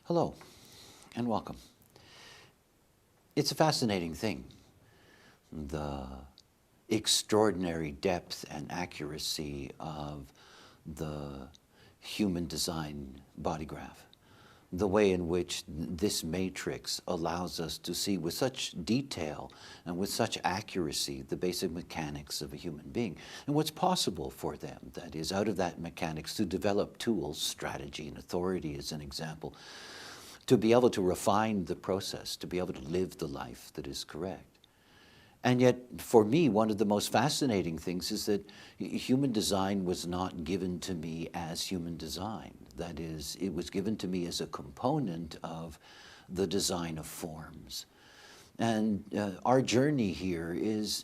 Hello, and welcome. It's a fascinating thing, the extraordinary depth and accuracy of the human design body graph, the way in which this matrix allows us to see with such detail and with such accuracy the basic mechanics of a human being and what's possible for them, that is, out of that mechanics to develop tools, strategy, and authority as an example, to be able to refine the process, to be able to live the life that is correct. And yet, for me, one of the most fascinating things is that human design was not given to me as human design. That is, it was given to me as a component of the design of forms. And our journey here is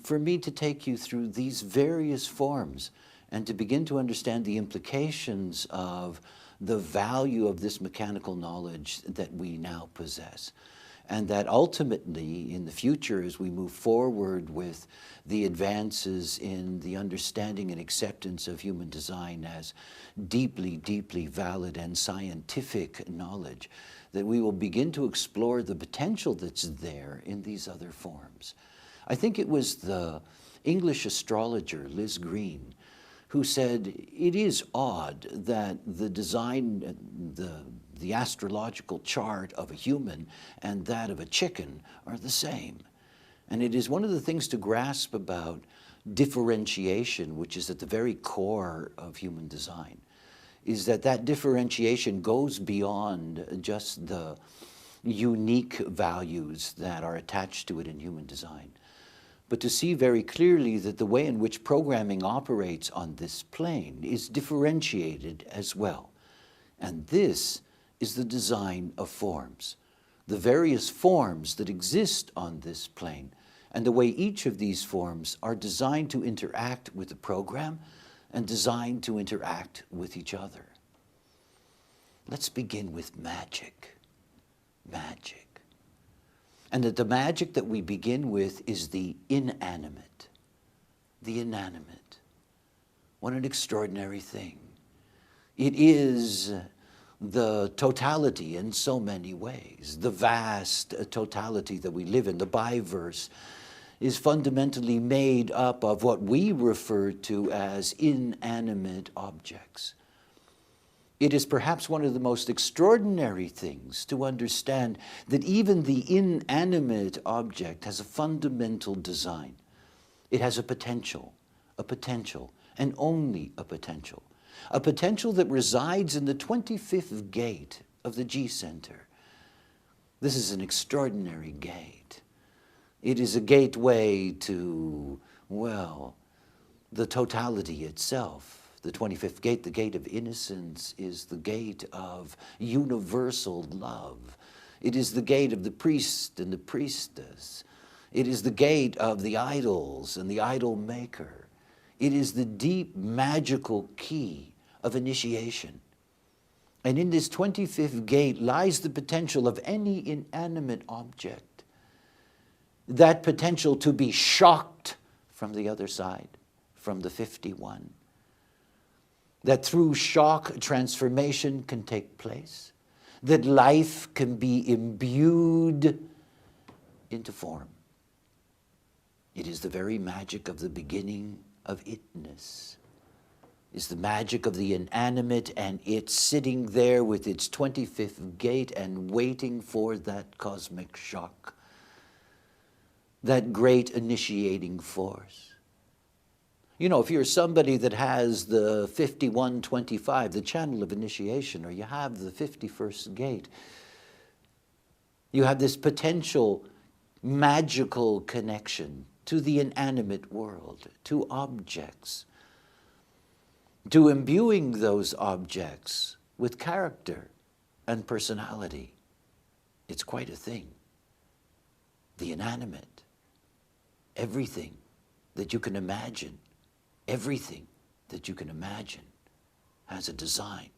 for me to take you through these various forms and to begin to understand the implications of the value of this mechanical knowledge that we now possess. And that ultimately, in the future, as we move forward with the advances in the understanding and acceptance of human design as deeply, deeply valid and scientific knowledge, that we will begin to explore the potential that's there in these other forms. I think it was the English astrologer Liz Green who said, it is odd that the design, the astrological chart of a human and that of a chicken are the same. And it is one of the things to grasp about differentiation, which is at the very core of human design, is that that differentiation goes beyond just the unique values that are attached to it in human design, but to see very clearly that the way in which programming operates on this plane is differentiated as well. And this is the design of forms, the various forms that exist on this plane, and the way each of these forms are designed to interact with the program and designed to interact with each other. Let's begin with magic. Magic. And that the magic that we begin with is the inanimate. The inanimate. What an extraordinary thing. It is the totality in so many ways. The vast totality that we live in, the biverse, is fundamentally made up of what we refer to as inanimate objects. It is perhaps one of the most extraordinary things to understand that even the inanimate object has a fundamental design. It has a potential, and only a potential that resides in the 25th gate of the G center. This is an extraordinary gate. It is a gateway to, well, the totality itself. The 25th gate, the gate of innocence, is the gate of universal love. It is the gate of the priest and the priestess. It is the gate of the idols and the idol maker. It is the deep magical key of initiation. And in this 25th gate lies the potential of any inanimate object. That potential to be shocked from the other side, from the 51. That through shock, transformation can take place, that life can be imbued into form. It is the very magic of the beginning of itness. It's the magic of the inanimate, and it's sitting there with its 25th gate and waiting for that cosmic shock, that great initiating force. You know, if you're somebody that has the 5125, the channel of initiation, or you have the 51st gate, you have this potential magical connection to the inanimate world, to objects, to imbuing those objects with character and personality. It's quite a thing. The inanimate, everything that you can imagine, everything that you can imagine has a design.